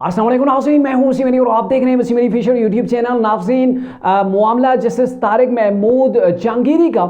अस्सलाम वालेकुम नाज़रीन, मैं हूं वसीम अली और आप देख रहे हैं Waseem Ali official YouTube channel. नाज़रीन, मामला जस्टिस तारिक महमूद जहांगीरी का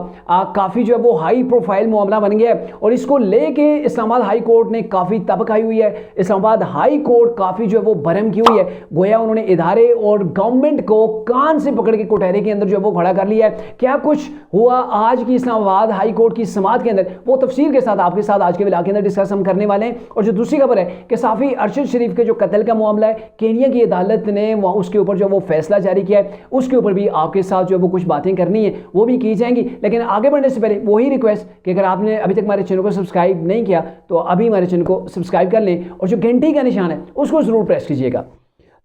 काफ़ी जो है वो हाई प्रोफाइल मामला बन गया है और इसको लेके इस्लामाबाद हाई कोर्ट ने काफ़ी तबक आई हुई है। इस्लामाबाद हाई कोर्ट काफ़ी जो है वो भरम की हुई है। गोया उन्होंने इदारे और गवर्नमेंट को कान से पकड़ के कुटहरे के अंदर जो है वो खड़ा कर लिया है। क्या कुछ हुआ आज की इस्लामाबाद हाई कोर्ट की समाअत के अंदर, वो तफसील के साथ आपके साथ आज के व्लॉग के अंदर डिस्कस हम करने वाले हैं। और जो दूसरी खबर है कि साफ़ी अरशद शरीफ के जो कत्ल का मामला है, केनिया की अदालत ने उसके ऊपर जो वो फैसला जारी किया है, उसके ऊपर भी आपके साथ जो वो कुछ बातें करनी है वो भी की जाएंगी। लेकिन आगे बढ़ने से पहले वही रिक्वेस्ट कि अगर आपने अभी तक हमारे चैनल को सब्सक्राइब नहीं किया तो अभी हमारे चैनल को सब्सक्राइब कर लें और जो घंटी का निशान है उसको ज़रूर प्रेस कीजिएगा।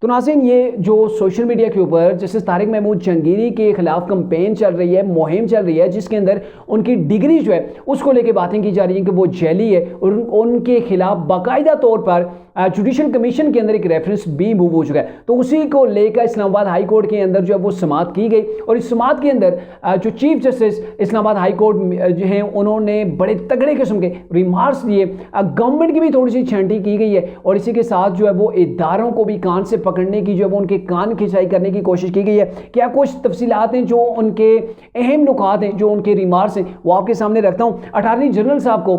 तो नाज़रीन, ये जो सोशल मीडिया के ऊपर जस्टिस तारिक महमूद जहांगीरी के खिलाफ कंपेन चल रही है, मुहिम चल रही है, जिसके अंदर उनकी डिग्री जो है उसको लेके बातें की जा रही हैं कि वो जैली है और उनके खिलाफ बाकायदा तौर पर जुडिशल कमीशन के अंदर एक रेफरेंस भी मूव हो चुका है। तो उसी को लेकर इस्लामाबाद हाई कोर्ट के अंदर जो है वो समाअत की गई और इस समाअत के अंदर जो chief justice Islamabad high court जो हैं उन्होंने बड़े तगड़े किस्म के रिमार्क्स दिए। गवर्नमेंट की भी थोड़ी सी छांटी की गई है और इसी के साथ जो है वो इदारों को भी कान से पकड़ने की जो है वो उनके कान खिंचाई करने की कोशिश की गई है। क्या कुछ तफसीलात हैं, जो उनके अहम नुकात हैं, जो उनके रिमार्क्स हैं, वो आपके सामने रखता हूँ। अटॉर्नी जनरल साहब को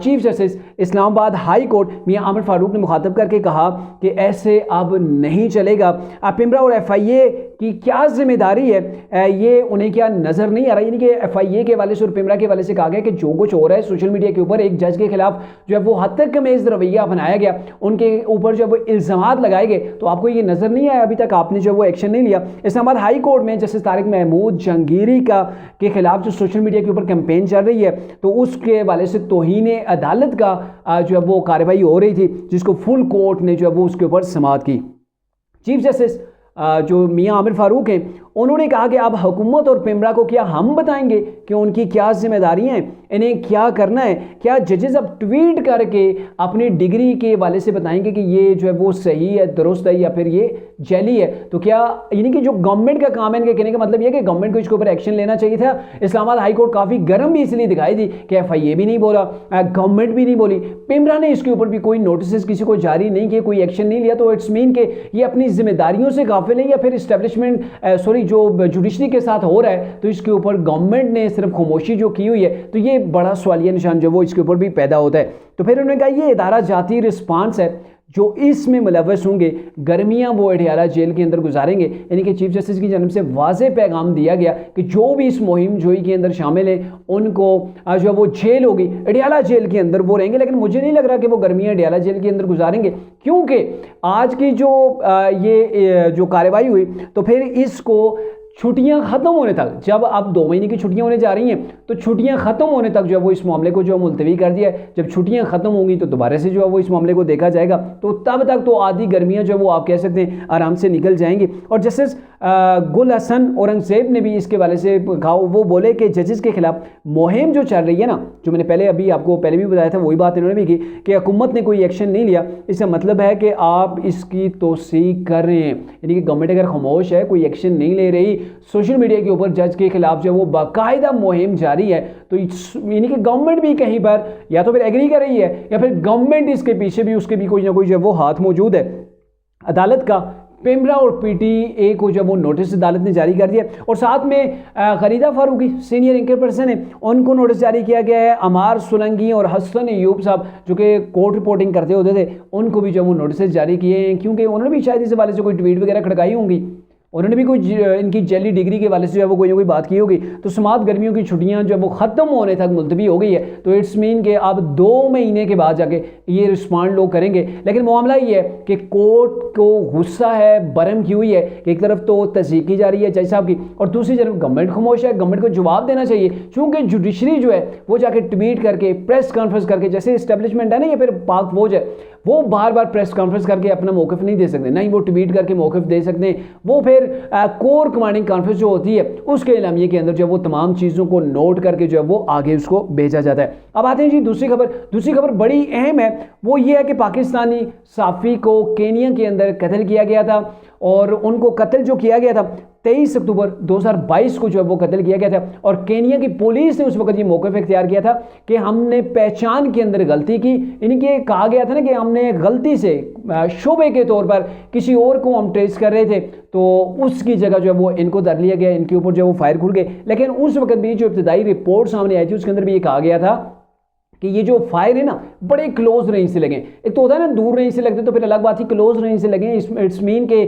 chief justice Islamabad high court मियां आमिर फारूक ने मुखातब करके कहा कि ऐसे अब नहीं चलेगा। पिंबरा और FIA की क्या जिम्मेदारी है, ये उन्हें क्या नजर नहीं आ रहा। यानी कि FIA के हवाले से और पिंबरा के हवाले से कहा गया कि जो कुछ हो रहा है सोशल मीडिया के ऊपर, एक जज के खिलाफ जो है वो हद तक कमेज रवैया अपनाया गया, उनके ऊपर जो है वो इल्जामात लगाए गए, तो आपको ये नजर नहीं आया, अभी तक आपने जो है वो एक्शन नहीं लिया। इस्लामाबाद हाई कोर्ट में जस्टिस तारिक महमूद जहांगीरी के खिलाफ जो सोशल मीडिया के ऊपर कैंपेन चल रही है, तो उसके हवाले से तौहीन अदालत का जो है वो कार्रवाई हो रही थी, जिसको फुल कोर्ट ने जो है वो उसके ऊपर समाअत की। चीफ जस्टिस जो मियां आमिर फारूक हैं, उन्होंने कहा कि अब हुकूमत और पिंबरा को क्या हम बताएंगे कि उनकी क्या जिम्मेदारियां हैं, इन्हें क्या करना है। क्या जजेस अब ट्वीट करके अपनी डिग्री के हवाले से बताएंगे कि ये जो है वो सही है, दुरुस्त है, या फिर ये जैली है। तो क्या यानी कि जो गवर्नमेंट का काम है, इनके कहने का मतलब ये कि गवर्नमेंट को इसके ऊपर एक्शन लेना चाहिए था। इस्लामाबाद हाई कोर्ट काफ़ी गर्म भी इसलिए दिखाई दी कि FIA भी नहीं बोला, गवर्नमेंट भी नहीं बोली, पिंबरा ने इसके ऊपर भी कोई नोटिस किसी को जारी नहीं किए, कोई एक्शन नहीं लिया। तो इट्स मीन कि ये अपनी जिम्मेदारियों से गाफिल है या फिर इस्टेब्लिशमेंट जो जुडिशरी के साथ हो रहा है, तो इसके ऊपर गवर्नमेंट ने सिर्फ खामोशी जो की हुई है, तो ये बड़ा सवालिया निशान जो वो इसके ऊपर भी पैदा होता है। तो फिर उन्होंने कहा ये इदारा जाती रिस्पांस है, जो इसमें मुलव्वस होंगे गर्मियां वो अडियाला जेल के अंदर गुजारेंगे। यानी कि चीफ जस्टिस की जानब से वाज़ेह पैगाम दिया गया कि जो भी इस मुहिम जोई के अंदर शामिल है उनको जो वो जेल होगी, अडियाला जेल के अंदर वो रहेंगे। लेकिन मुझे नहीं लग रहा कि वो गर्मियां अडियाला जेल के अंदर गुजारेंगे, क्योंकि आज की जो ये जो कार्रवाई हुई, तो फिर इसको छुट्टियां खत्म होने तक, जब अब 2 महीने की छुट्टियां होने जा रही हैं, तो छुट्टियां खत्म होने तक जो है वो इस मामले को जो मुलतवी कर दिया है। जब छुट्टियां खत्म होंगी तो दोबारा से जो है वो इस मामले को देखा जाएगा, तो तब तक तो आधी गर्मियां जो है वो आप कह सकते हैं आराम से निकल जाएंगी। और जस्टिस गुल हसन औरंगजेब ने भी इसके हवाले से कहा, वो बोले कि जजेस के खिलाफ मुहिम जो चल रही है ना, जो मैंने पहले अभी आपको पहले भी बताया था, वही बात इन्होंने भी की कि हुकूमत ने कोई एक्शन नहीं लिया। इसका मतलब है कि आप इसकी तौसीक कर रहे हैं। यानी कि गवर्नमेंट अगर खामोश है, कोई एक्शन नहीं ले रही, सोशल मीडिया के ऊपर जज के खिलाफ जो वो बाकायदा मुहिम जारी है, तो यानी कि गवर्नमेंट भी कहीं पर या तो फिर एग्री कर रही है या फिर गवर्नमेंट इसके पीछे भी, उसके भी कोई ना कोई जो वो हाथ मौजूद है। अदालत का पिंबरा और PTA को जब वो नोटिस अदालत ने जारी कर दिया, और साथ में खरीदा फारूकी सीनियर एंकर पर्सन है, उनको नोटिस जारी किया गया है। अमार सोलंकी और हसन अयूब साहब जो कि कोर्ट रिपोर्टिंग करते होते थे, उनको भी जब वो नोटिस जारी किए हैं, क्योंकि उन्होंने भी शायद इस हवाले से कोई ट्वीट वगैरह खड़काई होंगी, उन्होंने भी कोई इनकी जैली डिग्री के वाले से जो है वो कोई ना कोई बात की होगी। तो समाअत गर्मियों की छुट्टियां जो है वो ख़त्म होने तक मुलतवी हो गई है। तो इट्स मीन कि अब 2 महीने के बाद जाके ये रिस्पॉन्ड लोग करेंगे। लेकिन मामला ये है कि कोर्ट को गुस्सा है, बरम की हुई है कि एक तरफ तो तस्दीक की जा रही है जज साहब की, और दूसरी तरफ गवर्नमेंट खामोश है। गवर्नमेंट को जवाब देना चाहिए, चूँकि जुडिशरी जो है वो जाके ट्वीट करके, प्रेस कॉन्फ्रेंस करके, जैसे इस्टेब्लिशमेंट है ना, या फिर पाक फौज है, वो बार बार प्रेस कॉन्फ्रेंस करके अपना मौक़िफ़ नहीं दे सकते, ना ही वो ट्वीट करके मौक़िफ़ दे सकते हैं। वो फिर कोर कमांडिंग कॉन्फ्रेंस जो होती है उसके एलामिये के अंदर जो है वो तमाम चीज़ों को नोट करके जो है वो आगे उसको भेजा जाता है। अब आते हैं जी दूसरी खबर। दूसरी खबर बड़ी अहम है, वो ये है कि पाकिस्तानी सहाफ़ी को केनिया के अंदर कत्ल किया गया था, और उनको कत्ल जो किया गया था 23 अक्टूबर 2022 को जो है वो कत्ल किया गया था। और केनिया की पुलिस ने उस वक्त ये मौक़िफ़ इख्तियार किया था कि हमने पहचान के अंदर गलती की। इनके कहा गया था ना कि हमने गलती से शोबे के तौर पर किसी और को हम ट्रेस कर रहे थे, तो उसकी जगह जो है वो इनको धर लिया गया, इनके ऊपर जो है वो फायर खुल गए। लेकिन उस वक्त भी जो इब्तदाई रिपोर्ट सामने आई थी उसके अंदर भी ये कहा गया था कि ये जो फायर है ना बड़े क्लोज रेंज से लगे। एक तो होता है ना दूर रेंज से लगते तो फिर अलग बात थी, क्लोज रेंज से लगे इट्स मीन के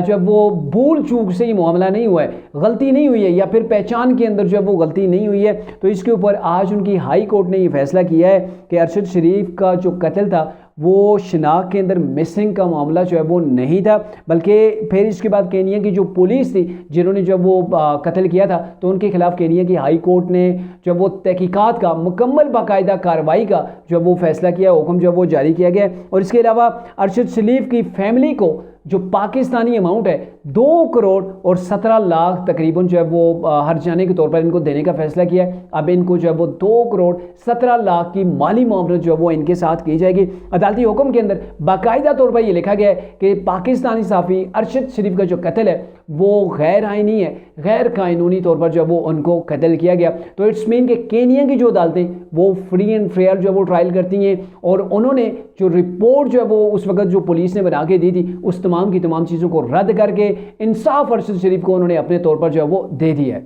जो है वो भूल चूक से ये मामला नहीं हुआ है, गलती नहीं हुई है, या फिर पहचान के अंदर जो है वो गलती नहीं हुई है। तो इसके ऊपर आज उनकी हाई कोर्ट ने ये फैसला किया है कि अरशद शरीफ का जो कत्ल था वो शनाख्त के अंदर मिसिंग का मामला जो है वो नहीं था, बल्कि फिर इसके बाद केनिया की जो पुलिस थी जिन्होंने जो वो कत्ल किया था तो उनके खिलाफ केनिया की हाई कोर्ट ने जो वो तहकीकात का मुकम्मल बाकायदा कार्रवाई का जो वो फैसला किया, हुक्म जो वो जारी किया गया। और इसके अलावा अरशद शरीफ की फैमिली को जो पाकिस्तानी अमाउंट है 2 करोड़ और 17 लाख तकरीबन जो है वो हर जाने के तौर पर इनको देने का फैसला किया है। अब इनको जो है वो 2 करोड़ 17 लाख की माली मामला जो है वो इनके साथ की जाएगी। अदालती हुक्म के अंदर बाकायदा तौर पर ये लिखा गया है कि पाकिस्तानी सहाफ़ी अरशद शरीफ का जो कत्ल है वो गैर आइनी है, गैर कानूनी तौर पर जो है वो उनको कत्ल किया गया। तो इट्स मीन कि केनिया की जो अदालतें वो फ्री एंड फेयर जो है वो ट्रायल करती हैं, और उन्होंने जो रिपोर्ट जो है वो उस वक्त जो पुलिस ने बना के दी थी उस तमाम की तमाम चीज़ों को रद्द करके इंसाफ अरशद शरीफ को उन्होंने अपने तौर पर जो है वो दे दिया है।